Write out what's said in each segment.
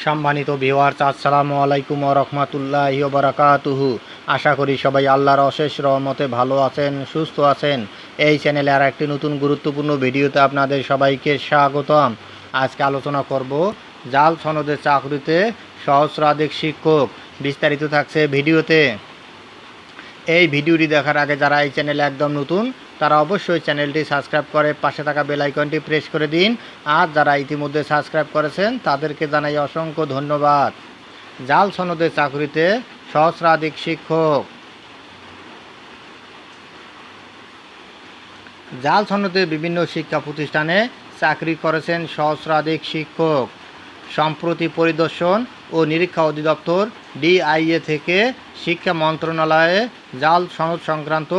সম্মানিত ভিউয়ার্স, আসসালামু আলাইকুম ওয়া রাহমাতুল্লাহি ওয়া বারাকাতুহু। আশা করি সবাই আল্লাহর অশেষ রহমতে ভালো আছেন, সুস্থ আছেন। এই চ্যানেলে আর একটি নতুন গুরুত্বপূর্ণ ভিডিওতে আপনাদের সবাইকে স্বাগতম। আজকে আলোচনা করব জাল সনদের চাকরিতে সহস্রাধিক শিক্ষক। বিস্তারিত থাকছে ভিডিওতে। এই ভিডিওটি দেখার আগে যারা এই চ্যানেলে একদম নতুন তারা অবশ্যই চ্যানেলটি সাবস্ক্রাইব করে পাশে থাকা বেল আইকনটি প্রেস করে দিন। আর যারা ইতিমধ্যে সাবস্ক্রাইব করেছেন তাদেরকে জানাই অসংখ্য ধন্যবাদ। জাল সনদের চাকরিতে সহস্রাধিক শিক্ষক। জাল সনদে বিভিন্ন শিক্ষা প্রতিষ্ঠানে চাকরি করেছেন সহস্রাধিক শিক্ষক। সম্প্রতি পরিদর্শন ও নিরীক্ষা অধিদপ্তর ডিআইএ থেকে শিক্ষা মন্ত্রণালয়ে জাল সনদ সংক্রান্ত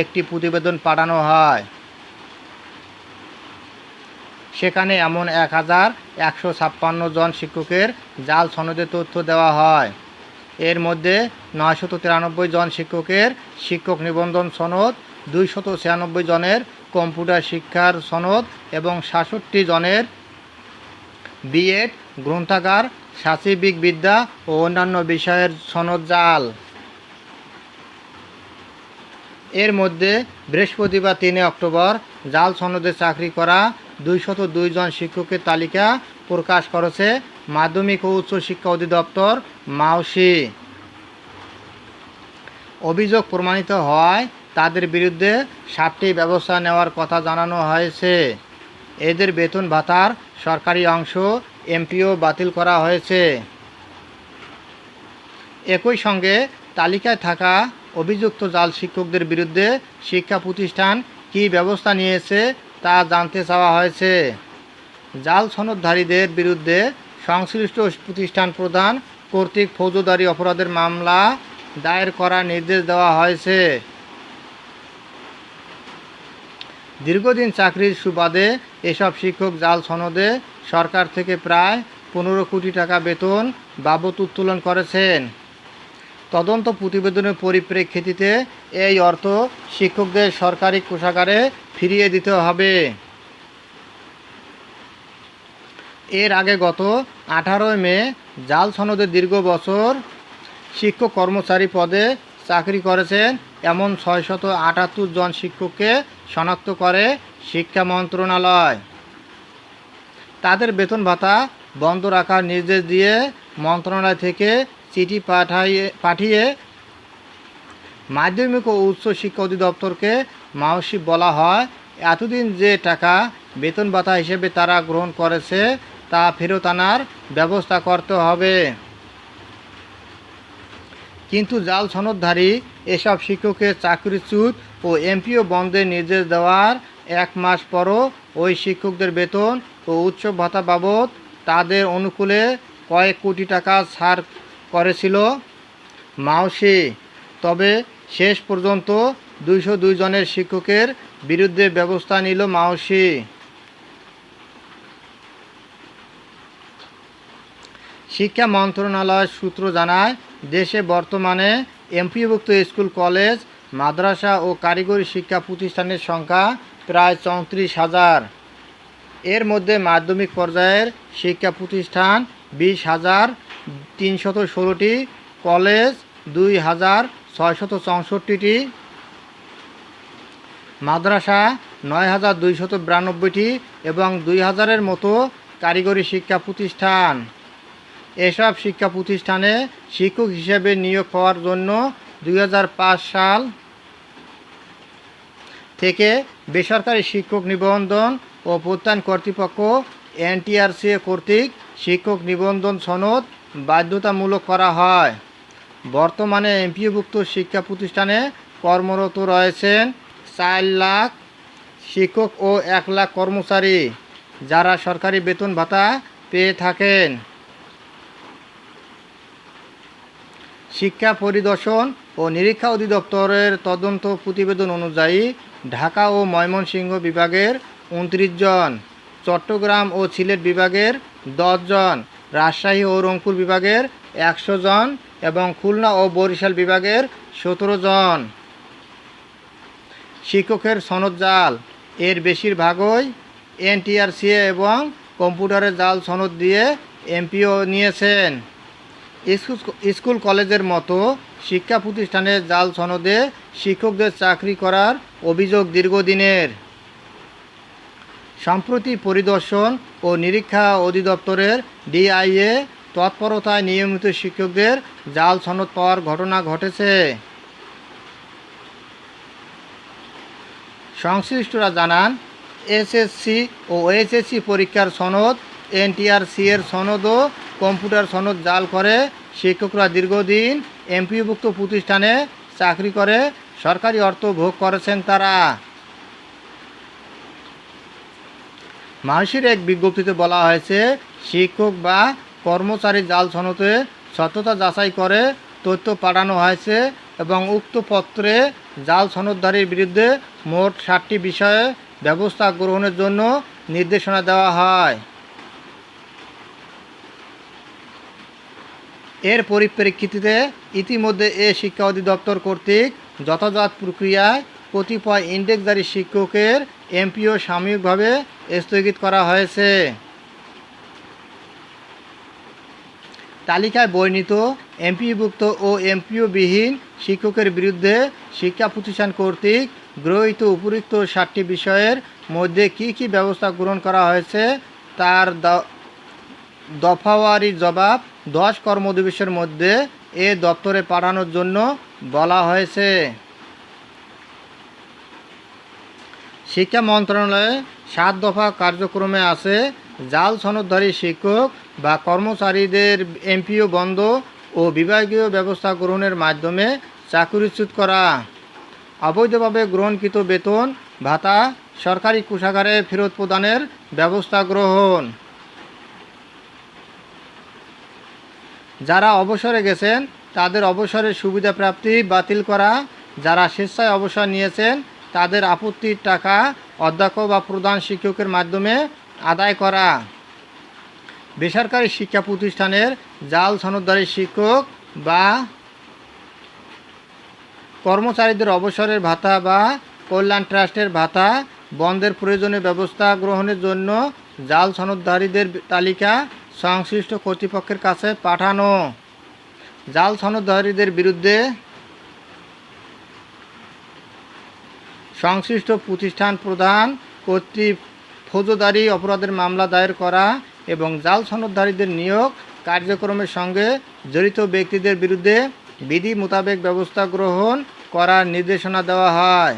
একটি প্রতিবেদন পাঠানো হয়। সেখানে এমন 1156 জন শিক্ষকের জাল সনদের তথ্য দেওয়া হয়। এর মধ্যে 993 জন শিক্ষকের শিক্ষক নিবন্ধন সনদ, 296 জনের কম্পিউটার শিক্ষার সনদ এবং 67 জনের বিএড, গ্রন্থাগার, শারীরিক বিদ্যা ও অন্যান্য বিষয়ের সনদ জাল। এর মধ্যে বৃহস্পতিবার 3 অক্টোবর জাল সনদে চাকরি করা 202 জন শিক্ষকের তালিকা প্রকাশ করেছে মাধ্যমিক ও উচ্চ শিক্ষা অধিদপ্তর মাওসি। অভিযোগ প্রমাণিত হওয়ায় তাদের বিরুদ্ধে 7টি ব্যবস্থা নেওয়ার কথা জানানো হয়েছে। এদের বেতন ভাতার সরকারি অংশ এমপিও বাতিল করা হয়েছে। একই সঙ্গে তালিকায় থাকা অভিযুক্ত জাল শিক্ষকদের বিরুদ্ধে শিক্ষা প্রতিষ্ঠান কী ব্যবস্থা নিয়েছে তা জানতে চাওয়া হয়েছে। জাল সনদধারীদের বিরুদ্ধে সংশ্লিষ্ট প্রতিষ্ঠান প্রধান কর্তৃক ফৌজদারি অপরাধের মামলা দায়ের করার নির্দেশ দেওয়া হয়েছে। দীর্ঘদিন চাকরির সুবাদে এসব শিক্ষক জাল সনদে সরকার থেকে প্রায় 15 কোটি টাকা বেতন বাবদ উত্তোলন করেছেন। তদন্ত প্রতিবেদনের পরিপ্রেক্ষিতে এই অর্থ শিক্ষকদের সরকারি কোষাগারে ফিরিয়ে দিতে হবে। এর আগে গত 18 মে জাল সনদে দীর্ঘ বছর শিক্ষক কর্মচারী পদে চাকরি করেছেন এমন 678 জন শিক্ষককে শনাক্ত করে শিক্ষা মন্ত্রণালয়। তাদের বেতন ভাতা বন্ধ রাখার নির্দেশ দিয়ে মন্ত্রণালয় থেকে চিঠি পাঠিয়ে মাধ্যমিক ও উচ্চ শিক্ষা অধিদপ্তরকে মাওসি বলা হয়, এতদিন যে টাকা বেতন ভাতা হিসেবে তারা গ্রহণ করেছে তা ফেরত আনার ব্যবস্থা করতে হবে। কিন্তু জাল সনদধারী এসব শিক্ষকের চাকরিচ্যুত ও এমপিও বন্ধের নির্দেশ দেওয়ার 1 মাস পরও ওই শিক্ষকদের বেতন ও উৎসব ভাতা বাবদ তাদের অনুকূলে কয়েক কোটি টাকা ছাড় করেছিল মাওসি। তবে শেষ পর্যন্ত 202 জনের শিক্ষকের বিরুদ্ধে ব্যবস্থা নিল মাওসি। শিক্ষা মন্ত্রণালয় সূত্র জানায়, দেশে বর্তমানে এমপিওভুক্ত স্কুল, কলেজ, মাদ্রাসা ও কারিগরি শিক্ষা প্রতিষ্ঠানের সংখ্যা প্রায় 34,000। এর মধ্যে মাধ্যমিক পর্যায়ের শিক্ষা প্রতিষ্ঠান 20,316টি, কলেজ 2,664টি, মাদ্রাসা 9,292টি এবং 2,000-এর মতো কারিগরি শিক্ষা প্রতিষ্ঠান। এসব শিক্ষা প্রতিষ্ঠানে শিক্ষক হিসেবে নিয়োগ পাওয়ার জন্য 2005 সাল থেকে বেসরকারি শিক্ষক নিবন্ধন ও প্রত্যয়ন কর্তৃপক্ষ এনটিআরসি কর্তৃক শিক্ষক নিবন্ধন সনদ বাধ্যতামূলক করা হয়। বর্তমানে এমপিওভুক্ত শিক্ষা প্রতিষ্ঠানে কর্মরত রয়েছেন 4 লাখ শিক্ষক ও 1 লাখ কর্মচারী, যারা সরকারি বেতন ভাতা পেয়ে থাকেন। শিক্ষা পরিদর্শন ও নিরীক্ষা অধিদপ্তরের তদন্ত প্রতিবেদন অনুযায়ী ঢাকা ও ময়মনসিংহ বিভাগের 29 জন, চট্টগ্রাম ও সিলেট বিভাগের 10 জন, রাজশাহী ও রংপুর বিভাগের 100 জন এবং খুলনা ও বরিশাল বিভাগের 17 জন শিক্ষকের সনদ জাল। এর বেশিরভাগই এনটিআরসি এবং কম্পিউটারে জাল সনদ দিয়ে এমপিও নিয়েছেন। স্কুল কলেজের মতো শিক্ষা প্রতিষ্ঠানে জাল সনদে শিক্ষকদের চাকরি করার অভিযোগ দীর্ঘদিনের। সম্প্রতি পরিদর্শন ও নিরীক্ষা অধিদপ্তরের ডিআইএ তৎপরতায় নিয়মিত শিক্ষকদের জাল সনদ পাওয়ার ঘটনা ঘটেছে। সংশ্লিষ্টরা জানান, এসএসসি ও এইচএসসি পরীক্ষার সনদ, এনটিআরসি এর সনদ ও কম্পিউটার সনদ জাল করে শিক্ষকরা দীর্ঘদিন এমপিওভুক্ত প্রতিষ্ঠানে চাকরি করে সরকারি অর্থ ভোগ করেছেন তারা। মাসির এক বিজ্ঞপ্তিতে বলা হয়েছে, শিক্ষক বা কর্মচারী জাল সনদে সত্যতা যাচাই করে তথ্য পাঠানো হয়েছে এবং উক্ত পত্রে জাল সনদধারীর বিরুদ্ধে মোট 7টি বিষয়ে ব্যবস্থা গ্রহণের জন্য নির্দেশনা দেওয়া হয়। এর পরিপ্রেক্ষিতে ইতিমধ্যে শিক্ষা অধিদপ্তর কর্তৃক যথাযথ প্রক্রিয়ায় কতিপয় ইন্ডেক্সধারী শিক্ষকের এমপিও সাময়িকভাবে স্থগিত করা হয়েছে। তালিকায় বর্ণিত এমপিওভুক্ত ও এমপিওবিহীন শিক্ষকের বিরুদ্ধে শিক্ষা প্রতিষ্ঠান কর্তৃক গৃহীত উপরিক্ত 7টি বিষয়ের মধ্যে কী কী ব্যবস্থা গ্রহণ করা হয়েছে তার দফাওয়ারি জবাব 10 কর্মদিবসের মধ্যে দপ্তরে পাঠানোর জন্য বলা হয়েছে। শিক্ষা মন্ত্রণালয়ে 7 দফা কার্যক্রমে আছে জাল সনদধারী শিক্ষক বা কর্মচারীদের এমপিও বন্ধ ও বিভাগীয় ব্যবস্থা গ্রহণের মাধ্যমে চাকরিচ্যুত করা, অবৈধভাবে গ্রহণকৃত বেতন ভাতা সরকারি কোষাগারে ফেরত প্রদানের ব্যবস্থা গ্রহণ, যারা অবসরে গেছেন তাদের অবসরের সুবিধা প্রাপ্তি বাতিল করা, যারা স্বেচ্ছায় অবসর নিয়েছেন তাদের আপত্তির টাকা অধ্যক্ষ বা প্রধান শিক্ষকের মাধ্যমে আদায় করা, বেসরকারি শিক্ষা প্রতিষ্ঠানের জাল সনদধারী শিক্ষক বা কর্মচারীদের অবসরের ভাতা বা কল্যাণ ট্রাস্টের ভাতা বন্ধের প্রয়োজনীয় ব্যবস্থা গ্রহণের জন্য জাল সনদধারীদের তালিকা সংশ্লিষ্ট কর্তৃপক্ষের কাছে পাঠানো, জাল সনদধারীদের বিরুদ্ধে সংশ্লিষ্ট প্রতিষ্ঠান প্রধান কর্তৃক ফৌজদারি অপরাধের মামলা দায়ের করা এবং জাল সনদধারীদের নিয়োগ কার্যক্রমের সঙ্গে জড়িত ব্যক্তিদের বিরুদ্ধে বিধি মোতাবেক ব্যবস্থা গ্রহণ করার নির্দেশনা দেওয়া হয়।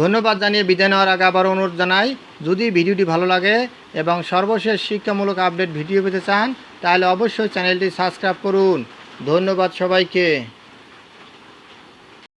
ধন্যবাদ জানিয়ে বিদায় নেওয়ার আগে আবার অনুরোধ জানাই, যদি ভিডিওটি ভালো লাগে এবং সর্বশেষ শিক্ষামূলক আপডেট ভিডিও পেতে চান তাহলে অবশ্যই চ্যানেলটি সাবস্ক্রাইব করুন। ধন্যবাদ সবাইকে।